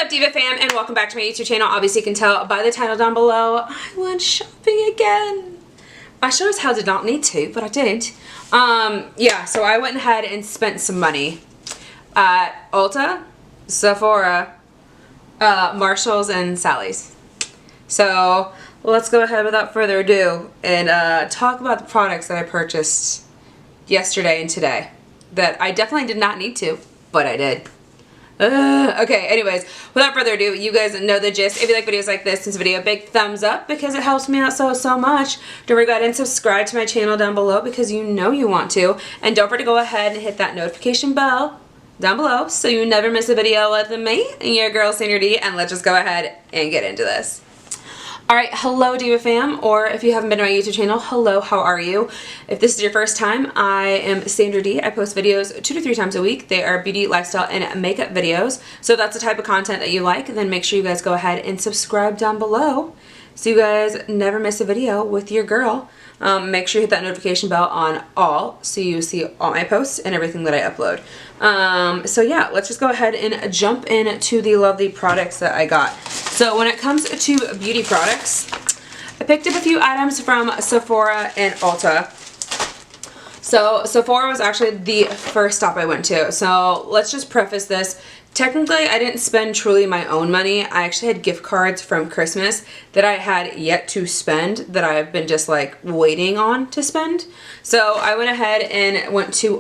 up, Diva fam, and welcome back to my YouTube channel. Obviously you can tell by the title down below, I went shopping again. I sure as hell did not need to, but I did. Yeah, so I went ahead and spent some money at Ulta, Sephora, Marshall's, and Sally's. So let's go ahead without further ado and talk about the products that I purchased yesterday and today that I definitely did not need to, but I did. Okay, anyways, without further ado, you guys know the gist. If you like videos like this video, a big thumbs up because it helps me out so much. Don't forget and subscribe to my channel down below because you know you want to. And don't forget to go ahead and hit that notification bell down below so you never miss a video with me and your girl Sandra D. And let's just go ahead and get into this. Alright, hello Diva fam, or if you haven't been to my YouTube channel, hello, how are you? If this is your first time, I am Sandra D. I post videos 2 to 3 times a week. They are beauty, lifestyle, and makeup videos. So if that's the type of content that you like, then make sure you guys go ahead and subscribe down below so you guys never miss a video with your girl. Make sure you hit that notification bell on all so you see all my posts and everything that I upload. So yeah, let's just go ahead and jump into the lovely products that I got. So when it comes to beauty products, I picked up a few items from Sephora and Ulta. So Sephora was actually the first stop I went to. So let's just preface this. Technically, I didn't spend truly my own money. I actually had gift cards from Christmas that I had yet to spend that I've been just like waiting on to spend. So I went ahead and went to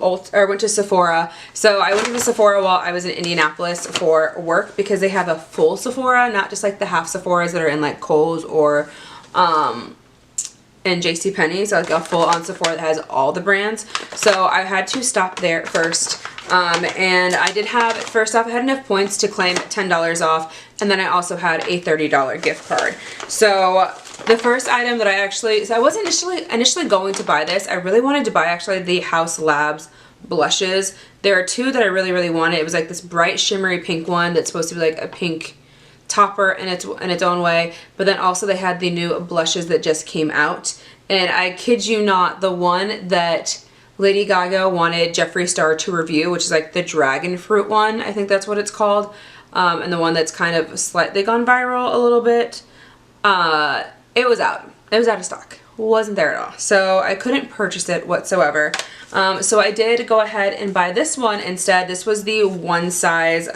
Sephora. So I went to the Sephora while I was in Indianapolis for work because they have a full Sephora, not just like the half Sephoras that are in like Kohl's or and JCPenney, so like a full-on Sephora that has all the brands. So I had to stop there first. And I did have, first off, I had enough points to claim $10 off, and then I also had a $30 gift card. So the first item that so I wasn't initially going to buy this. I really wanted to buy actually the House Labs blushes. There are two that I really wanted. It was like this bright shimmery pink one that's supposed to be like a pink topper in its own way, but then also they had the new blushes that just came out, and I kid you not, the one that Lady Gaga wanted Jeffree Star to review, which is like the dragon fruit one, I think that's what it's called, and the one that's kind of slightly gone viral a little bit, it was out of stock, wasn't there at all, so I couldn't purchase it whatsoever. So I did go ahead and buy this one instead. This was the one size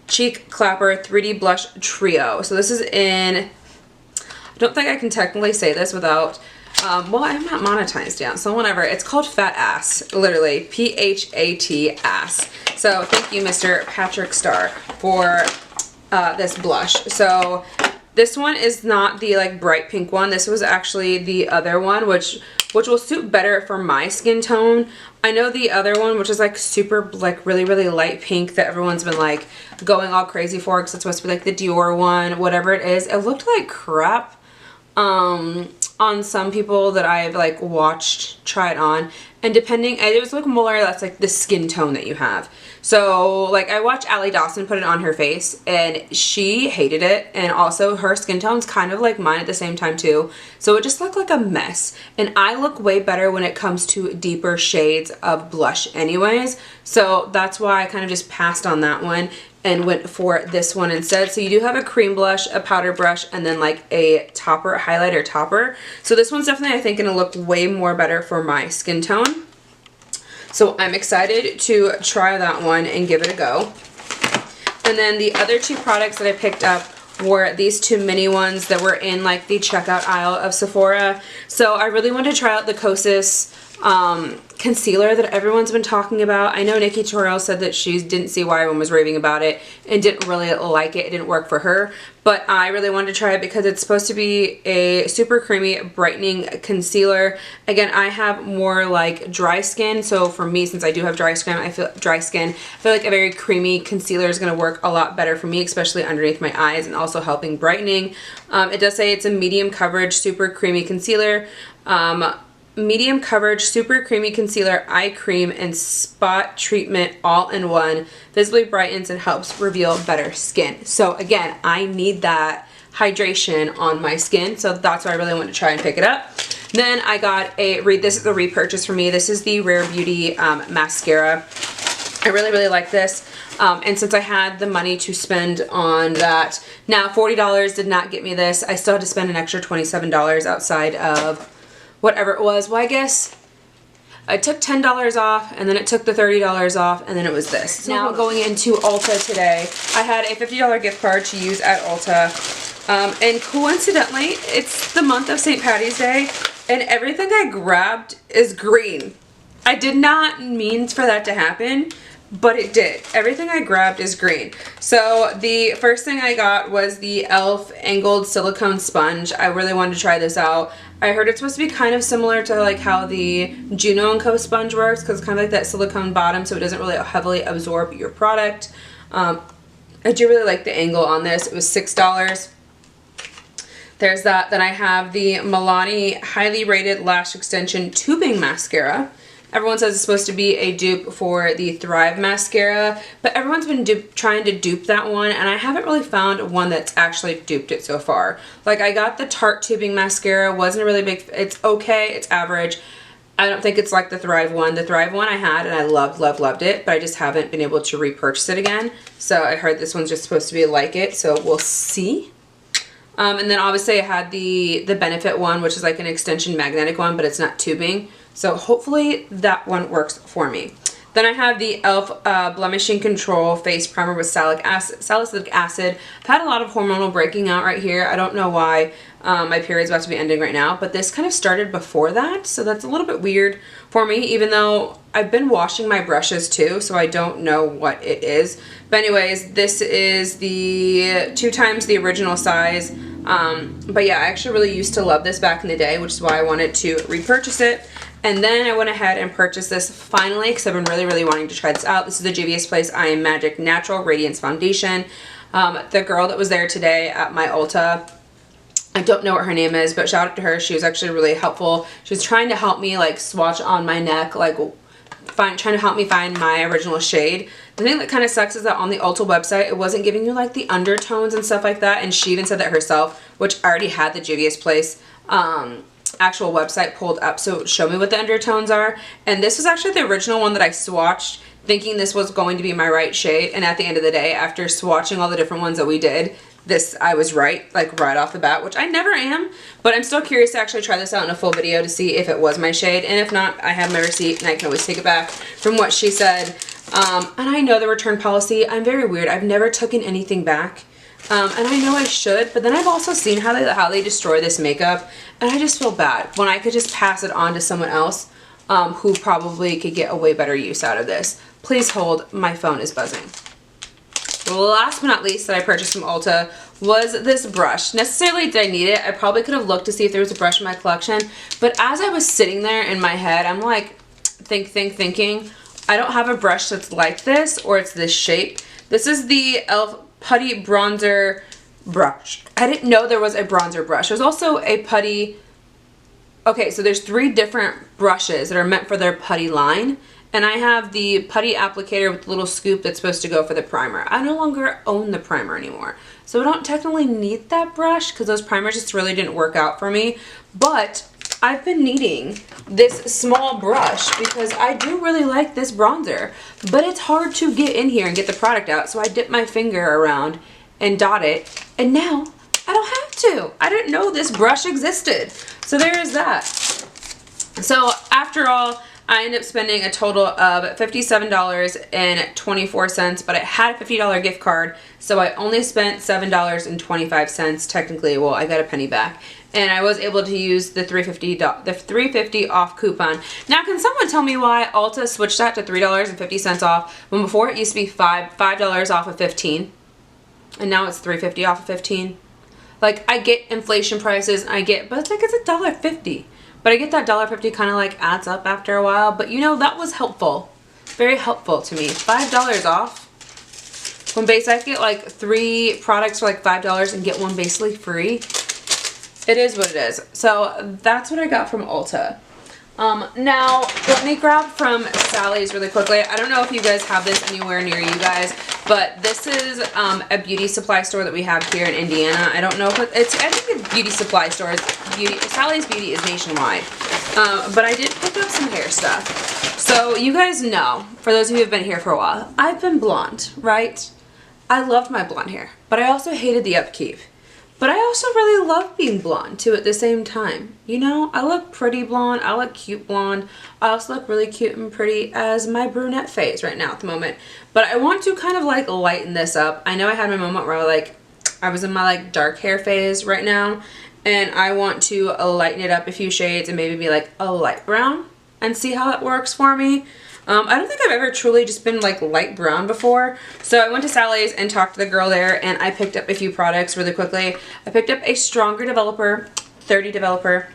Cheek Clapper 3D Blush Trio. So this is in, I don't think I can technically say this without, well, I'm not monetized yet, so whatever. It's called Fat Ass, literally, P-H-A-T ass. So thank you, Mr. Patrick Star, for this blush. So this one is not the like bright pink one. This was actually the other one, which will suit better for my skin tone. I know the other one, which is like super like really light pink that everyone's been like going all crazy for because it's supposed to be like the Dior one, whatever it is. It looked like crap on some people that I've like watched try it on, and depending, it was like more or less like the skin tone that you have. So like I watched Allie Dawson put it on her face and she hated it, and also her skin tone's kind of like mine at the same time too, so it just looked like a mess, and I look way better when it comes to deeper shades of blush anyways, so that's why I kind of just passed on that one and went for this one instead. So you do have a cream blush, a powder brush, and then like a topper, highlighter topper. So this one's definitely, I think, gonna look way more better for my skin tone. So I'm excited to try that one and give it a go. And then the other two products that I picked up were these two mini ones that were in like the checkout aisle of Sephora. So I really wanted to try out the Kosas concealer that everyone's been talking about. I know Nikki Tutorial said that she didn't see why everyone was raving about it and didn't really like it. It didn't work for her, but I really wanted to try it because it's supposed to be a super creamy brightening concealer. Again, I have more like dry skin, so for me, since I do have dry skin, I feel like a very creamy concealer is going to work a lot better for me, especially underneath my eyes and also helping brightening. It does say it's a medium coverage super creamy concealer. Medium coverage super creamy concealer, eye cream, and spot treatment all in one, visibly brightens and helps reveal better skin. So again, I need that hydration on my skin, so that's why I really want to try and pick it up. Then I got this is a repurchase for me. This is the Rare Beauty mascara. I really, really like this. And since I had the money to spend on that, now $40 did not get me this. I still had to spend an extra $27 outside of whatever it was. Well, I guess I took $10 off, and then it took the $30 off, and then it was this. So now going into Ulta today, I had a $50 gift card to use at Ulta. And coincidentally, it's the month of St. Patty's Day, and everything I grabbed is green. I did not mean for that to happen, but it did. Everything I grabbed is green. So the first thing I got was the e.l.f. angled silicone sponge. I really wanted to try this out. I heard it's supposed to be kind of similar to like how the Juno & Co. sponge works, because it's kind of like that silicone bottom, so it doesn't really heavily absorb your product. I do really like the angle on this. It was $6. There's that. Then I have the Milani Highly Rated Lash Extension Tubing Mascara. Everyone says it's supposed to be a dupe for the Thrive mascara, but everyone's been trying to dupe that one, and I haven't really found one that's actually duped it so far. Like, I got the Tarte Tubing Mascara, wasn't a really big, it's okay, it's average. I don't think it's like the Thrive one. The Thrive one I had, and I loved, loved, loved it, but I just haven't been able to repurchase it again. So I heard this one's just supposed to be like it, so we'll see. And then obviously I had the Benefit one, which is like an extension magnetic one, but it's not tubing. So hopefully that one works for me. Then I have the e.l.f. Blemishing Control Face Primer with salicylic acid. I've had a lot of hormonal breaking out right here. I don't know why. My period's about to be ending right now, but this kind of started before that, so that's a little bit weird for me, even though I've been washing my brushes too, so I don't know what it is. But anyways, this is the 2 times the original size. But yeah, I actually really used to love this back in the day, which is why I wanted to repurchase it. And then I went ahead and purchased this finally because I've been really, really wanting to try this out. This is the Juvia's Place I Am Magic Natural Radiance Foundation. The girl that was there today at my Ulta, I don't know what her name is, but shout out to her. She was actually really helpful. She was trying to help me like swatch on my neck, like trying to help me find my original shade. The thing that kind of sucks is that on the Ulta website, it wasn't giving you like the undertones and stuff like that. And she even said that herself, which I already had the Juvia's Place actual website pulled up, so show me what the undertones are. And this was actually the original one that I swatched, thinking this was going to be my right shade. And at the end of the day, after swatching all the different ones that we did, I was right, like right off the bat, which I never am, but I'm still curious to actually try this out in a full video to see if it was my shade. And if not, I have my receipt and I can always take it back from what she said. And I know the return policy, I'm very weird. I've never taken anything back. And I know I should, but then I've also seen how they destroy this makeup, and I just feel bad when I could just pass it on to someone else who probably could get a way better use out of this. Please hold, my phone is buzzing. Last but not least that I purchased from Ulta was this brush. Necessarily did I need it? I probably could have looked to see if there was a brush in my collection, but as I was sitting there in my head, I'm like thinking, I don't have a brush that's like this or it's this shape. This is the e.l.f. Putty Bronzer Brush. I didn't know there was a bronzer brush. There's also a putty. Okay, so there's 3 different brushes that are meant for their putty line. And I have the putty applicator with the little scoop that's supposed to go for the primer. I no longer own the primer anymore, so I don't technically need that brush because those primers just really didn't work out for me. But I've been needing this small brush because I do really like this bronzer, but it's hard to get in here and get the product out, so I dip my finger around and dot it, and now I don't have to. I didn't know this brush existed. So there is that. So after all, I ended up spending a total of $57.24, but I had a $50 gift card, so I only spent $7.25 technically. Well, I got a penny back. And I was able to use the $3.50 off coupon. Now, can someone tell me why Ulta switched that to $3.50 off when before it used to be $5 off of 15, and now it's $3.50 off of 15? Like, I get inflation prices, but it's like it's $1.50. But I get that $1.50 kind of like adds up after a while. But you know, that was helpful, very helpful to me. $5 off. When I get like 3 products for like $5 and get one basically free. It is what it is. So that's what I got from Ulta. Now, let me grab from Sally's really quickly. I don't know if you guys have this anywhere near you guys, but this is a beauty supply store that we have here in Indiana. I don't know if I think it's beauty supply stores. Sally's Beauty is nationwide. But I did pick up some hair stuff. So you guys know, for those of you who have been here for a while, I've been blonde, right? I loved my blonde hair, but I also hated the upkeep. But I also really love being blonde too at the same time. You know, I look pretty blonde, I look cute blonde. I also look really cute and pretty as my brunette phase right now at the moment. But I want to kind of like lighten this up. I know I had my moment where I was in my like dark hair phase right now, and I want to lighten it up a few shades and maybe be like a light brown and see how it works for me. I don't think I've ever truly just been like light brown before. So I went to Sally's and talked to the girl there, and I picked up a few products really quickly. I picked up a Stronger Developer, 30 Developer.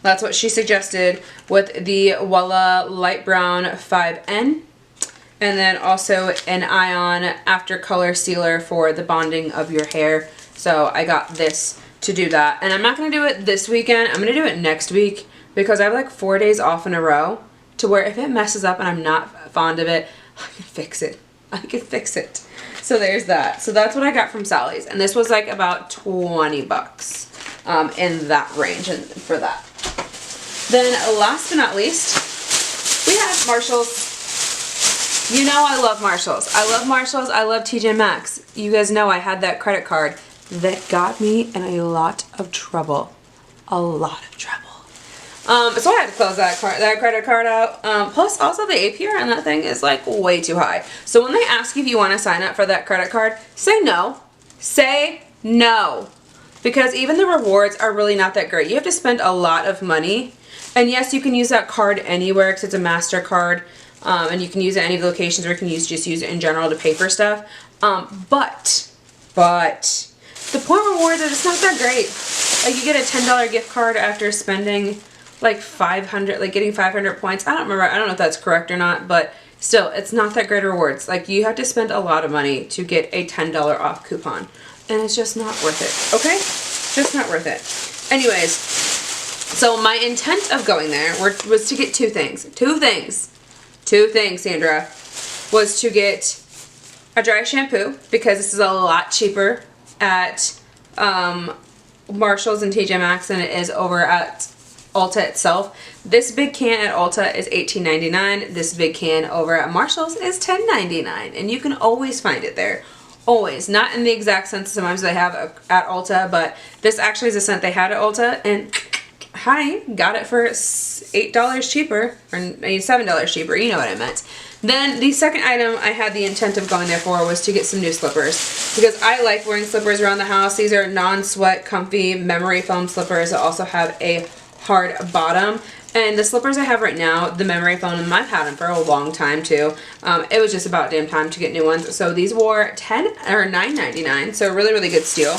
That's what she suggested, with the Wella Light Brown 5N. And then also an Ion After Color Sealer for the bonding of your hair. So I got this to do that. And I'm not going to do it this weekend. I'm going to do it next week because I have like 4 days off in a row, to where if it messes up and I'm not fond of it, I can fix it. I can fix it. So there's that. So that's what I got from Sally's. And this was like about 20 bucks in that range and for that. Then last but not least, we have Marshalls. You know I love Marshalls. I love Marshalls. I love TJ Maxx. You guys know I had that credit card that got me in a lot of trouble. A lot of trouble. So I had to close that credit card out. Plus, also the APR on that thing is like way too high. So when they ask you if you want to sign up for that credit card, say no. Say no. Because even the rewards are really not that great. You have to spend a lot of money. And yes, you can use that card anywhere because it's a MasterCard. And you can use it at any of the locations, or you can just use it in general to pay for stuff. But the point rewards are just not that great. Like, you get a $10 gift card after spending like 500, like getting 500 points. I don't remember. I don't know if that's correct or not, but still, it's not that great rewards. Like, you have to spend a lot of money to get a $10 off coupon, and it's just not worth it. Okay? Just not worth it. Anyways, so my intent of going there was to get two things. Two things, Sandra. Was to get a dry shampoo, because this is a lot cheaper at Marshalls and TJ Maxx than it is over at Ulta itself. This big can at Ulta is $18.99. This big can over at Marshalls is $10.99, and you can always find it there. Always. Not in the exact scent sometimes they have at Ulta, but this actually is a scent they had at Ulta, and hi, got it for $8 cheaper, or $7 cheaper, you know what I meant. Then the second item I had the intent of going there for was to get some new slippers, because I like wearing slippers around the house. These are non-sweat, comfy memory foam slippers that also have a hard bottom. And the slippers I have right now, the memory foam, I've had them for a long time too. It was just about damn time to get new ones. So these were $9.99, so really, really good steal.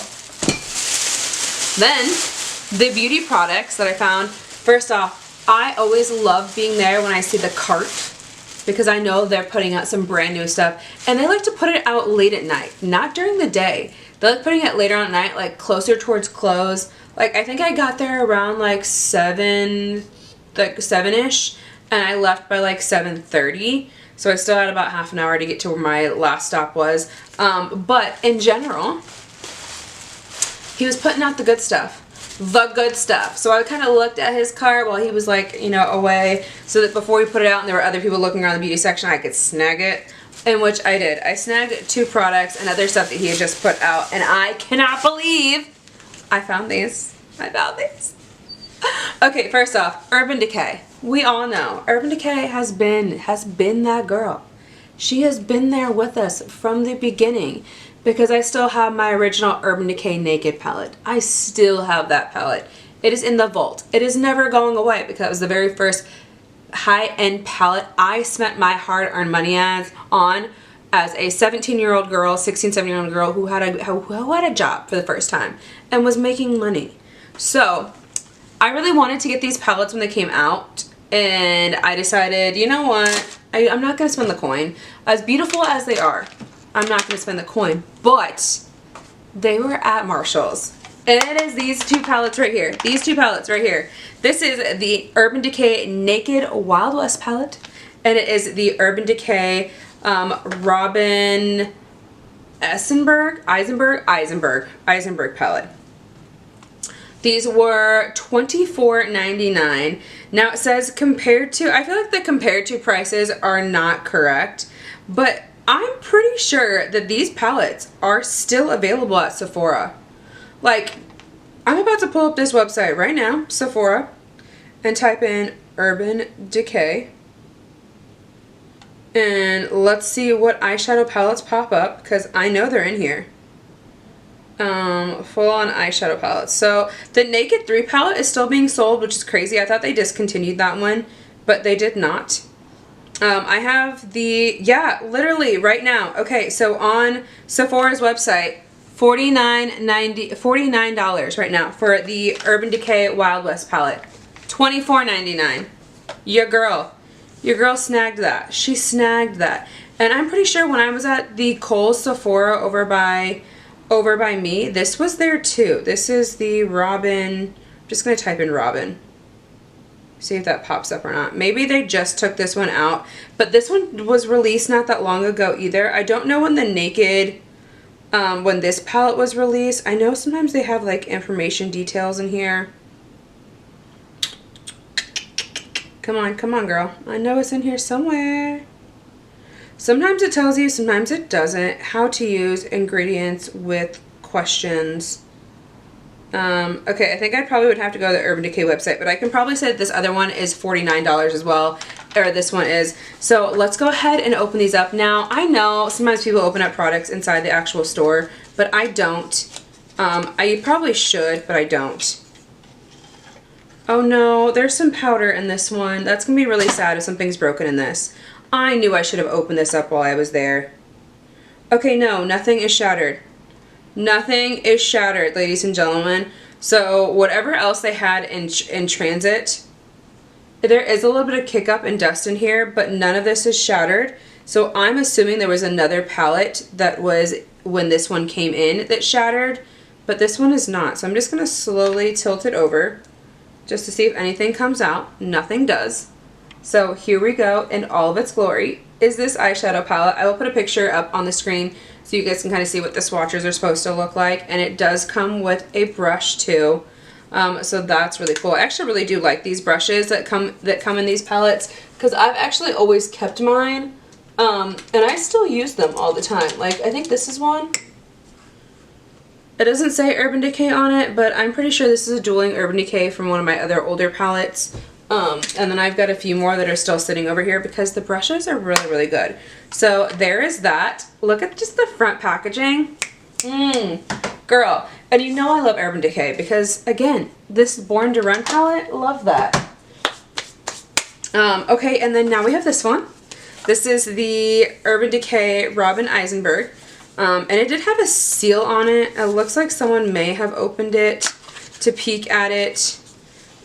Then the beauty products that I found. First off, I always love being there when I see the cart, because I know they're putting out some brand new stuff, and they like to put it out late at night, not during the day. They like putting it later on at night, like closer towards close. Like, I think I got there around like 7-ish, and I left by like 7:30. So I still had about half an hour to get to where my last stop was. But in general, he was putting out the good stuff. The good stuff. So I kind of looked at his cart while he was like, you know, away, so that before we put it out and there were other people looking around the beauty section, I could snag it. In which I did. I snagged 2 products and other stuff that he had just put out, and I cannot believe I found these. I found these. Okay, first off, Urban Decay. We all know Urban Decay has been that girl. She has been there with us from the beginning, because I still have my original Urban Decay Naked palette. I still have that palette. It is in the vault. It is never going away, because it was the very first high-end palette I spent my hard-earned money on as a 17-year-old girl, 16, 17-year-old girl who had a job for the first time and was making money. So I really wanted to get these palettes when they came out, and I decided, you know what, I'm not going to spend the coin. As beautiful as they are, I'm not going to spend the coin, but they were at Marshalls. And it is these 2 palettes right here. These 2 palettes right here. This is the Urban Decay Naked Wild West palette, and it is the Urban Decay Robin Eisenberg palette. These were $24.99. Now it says compared to, I feel like the compared to prices are not correct, but I'm pretty sure that these palettes are still available at Sephora. Like, I'm about to pull up this website right now, Sephora, and type in Urban Decay. And let's see what eyeshadow palettes pop up, because I know they're in here. Full on eyeshadow palettes. So the Naked 3 palette is still being sold, which is crazy. I thought they discontinued that one, but they did not. I have the, yeah, literally right now. Okay, so on Sephora's website, $49 right now for the Urban Decay Wild West palette. $24.99. Your girl snagged that. She snagged that. And I'm pretty sure when I was at the Kohl's Sephora over by me, this was there too. This is the Robin. I'm just going to type in Robin. See if that pops up or not. Maybe they just took this one out. But this one was released not that long ago either. I don't know when the Naked, when this palette was released. I know sometimes they have like information details in here. Come on, girl. I know it's in here somewhere. Sometimes it tells you, sometimes it doesn't. How to use ingredients with questions. Okay, I think I probably would have to go to the Urban Decay website, but I can probably say that this other one is $49 as well, or this one is. So let's go ahead and open these up. Now, I know sometimes people open up products inside the actual store, but I don't. I probably should, but I don't. Oh no, there's some powder in this one. That's gonna be really sad if something's broken in this. I knew I should have opened this up while I was there. Okay, no, nothing is shattered. Nothing is shattered, ladies and gentlemen. So whatever else they had in transit, there is a little bit of kick up and dust in here, but none of this is shattered. So I'm assuming there was another palette that was when this one came in that shattered, but this one is not. So I'm just gonna slowly tilt it over just to see if anything comes out. Nothing does. So here we go in all of its glory is this eyeshadow palette. I will put a picture up on the screen so you guys can kind of see what the swatches are supposed to look like. And it does come with a brush too. So that's really cool. I actually really do like these brushes that come in these palettes because I've actually always kept mine. And I still use them all the time. Like, I think this is one. It doesn't say Urban Decay on it, but I'm pretty sure this is a dueling Urban Decay from one of my other older palettes. And then I've got a few more that are still sitting over here because the brushes are really, really good. So there is that. Look at just the front packaging. Girl. And you know I love Urban Decay because, again, this Born to Run palette, love that. Okay, and then now we have this one. This is the Urban Decay Robin Eisenberg. And it did have a seal on it. It looks like someone may have opened it to peek at it.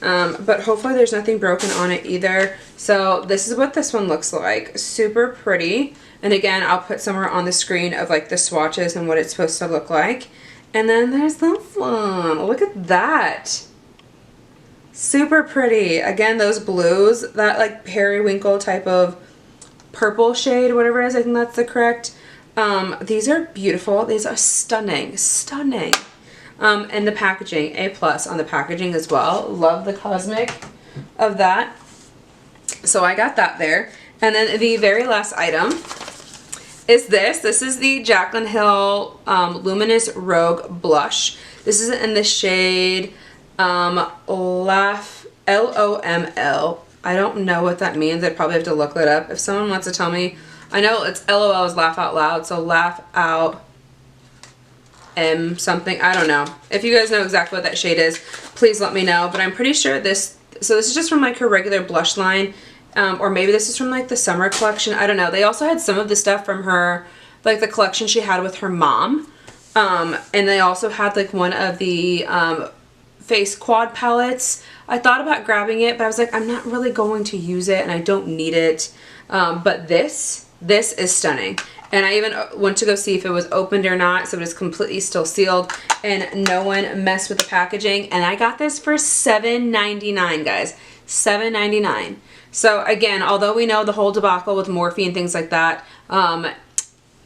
But hopefully there's nothing broken on it either. So this is what this one looks like. Super pretty. And again, I'll put somewhere on the screen of like the swatches and what it's supposed to look like. And then there's this one. Look at that. Super pretty. Again, those blues, that like periwinkle type of purple shade, whatever it is, I think that's the correct. These are beautiful. These are stunning, stunning. And the packaging, A+ on the packaging as well. Love the cosmic of that. So I got that there. And then the very last item is this. This is the Jaclyn Hill Luminous Rogue Blush. This is in the shade Laugh, L-O-M-L. I don't know what that means. I'd probably have to look that up. If someone wants to tell me. I know it's LOL is laugh out loud, so laugh out M something. I don't know. If you guys know exactly what that shade is, please let me know. But I'm pretty sure this, so this is just from like her regular blush line. Or maybe this is from like the summer collection. I don't know. They also had some of the stuff from her, like the collection she had with her mom. And they also had like one of the face quad palettes. I thought about grabbing it, but I was like, I'm not really going to use it and I don't need it. But this is stunning. And I even went to go see if it was opened or not, so it was completely still sealed and no one messed with the packaging. And I got this for $7.99, guys. $7.99. So again, although we know the whole debacle with Morphe and things like that,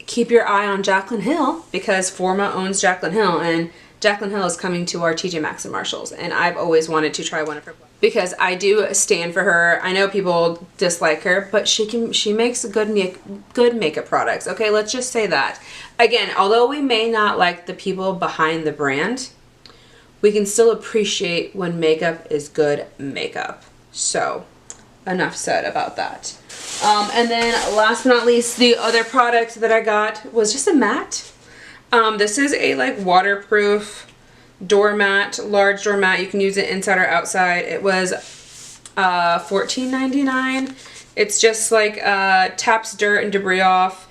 keep your eye on Jaclyn Hill because Forma owns Jaclyn Hill and Jaclyn Hill is coming to our TJ Maxx and Marshalls, and I've always wanted to try one of her because I do stand for her. I know people dislike her, but she makes good makeup products. Okay, let's just say that. Again, although we may not like the people behind the brand, we can still appreciate when makeup is good makeup. So, enough said about that. And then last but not least, the other product that I got was just a mat. This is a like waterproof doormat, large doormat. You can use it inside or outside. It was $14.99. It's just like taps dirt and debris off.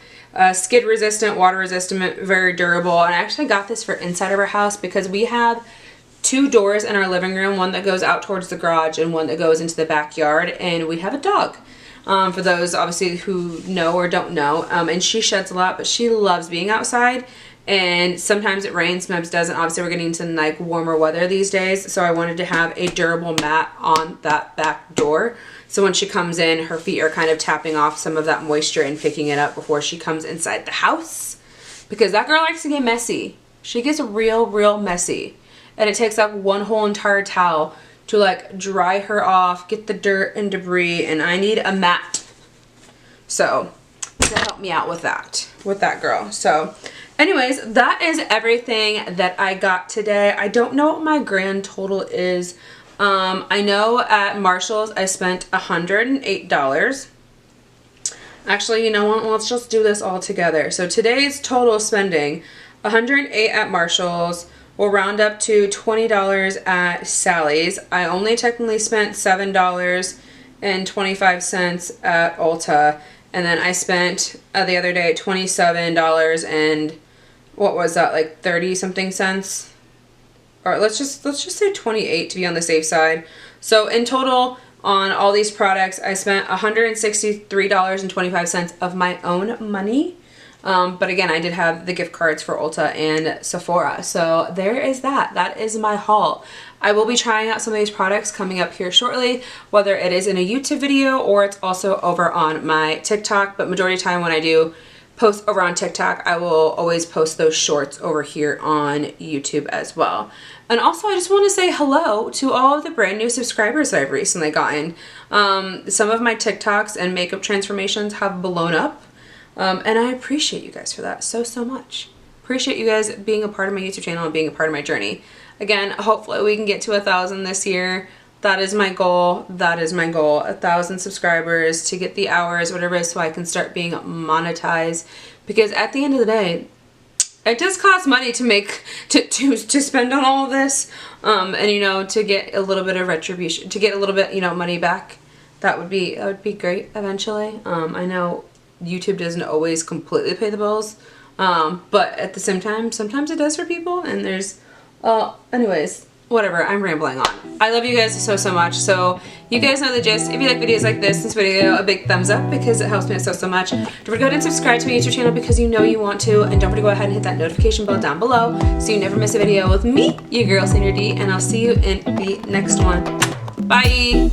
Skid resistant, water resistant, very durable. And I actually got this for inside of our house because we have 2 doors in our living room, one that goes out towards the garage and one that goes into the backyard, and we have a dog. For those obviously who know or don't know, and she sheds a lot, but she loves being outside, and sometimes it rains, sometimes it doesn't. Obviously we're getting into like warmer weather these days, so I wanted to have a durable mat on that back door, so when she comes in, her feet are kind of tapping off some of that moisture and picking it up before she comes inside the house, because that girl likes to get messy. She gets real messy, and it takes up one whole entire towel to like dry her off, get the dirt and debris, and I need a mat. So to help me out with that girl. So anyways, that is everything that I got today. I don't know what my grand total is. I know at Marshall's I spent $108. Actually, you know what? Let's just do this all together. So today's total spending, $108 at Marshall's. We'll round up to $20 at Sally's. I only technically spent $7.25 at Ulta, and then I spent the other day $27 and what was that, like 30 something cents? Or let's just say 28 to be on the safe side. So in total on all these products, I spent $163.25 of my own money. But again, I did have the gift cards for Ulta and Sephora. So there is that. That is my haul. I will be trying out some of these products coming up here shortly, whether it is in a YouTube video or it's also over on my TikTok. But majority of the time when I do post over on TikTok, I will always post those shorts over here on YouTube as well. And also, I just want to say hello to all of the brand new subscribers that I've recently gotten. Some of my TikToks and makeup transformations have blown up. And I appreciate you guys for that so much. Appreciate you guys being a part of my YouTube channel and being a part of my journey. Again, hopefully we can get to 1,000 this year. That is my goal. That is my goal. 1,000 subscribers to get the hours, whatever it is, so I can start being monetized. Because at the end of the day, it does cost money to make, to spend on all of this. And you know, to get a little bit of retribution, to get a little bit, you know, money back. That would be great eventually. I know YouTube doesn't always completely pay the bills, but at the same time, sometimes it does for people, and there's, anyways, whatever, I'm rambling on. I love you guys so much, so you guys know the gist. If you like videos like this video, a big thumbs up because it helps me so much. Don't forget to go ahead and subscribe to my YouTube channel because you know you want to, and don't forget to go ahead and hit that notification bell down below so you never miss a video with me, your girl Sandra D, and I'll see you in the next one. Bye!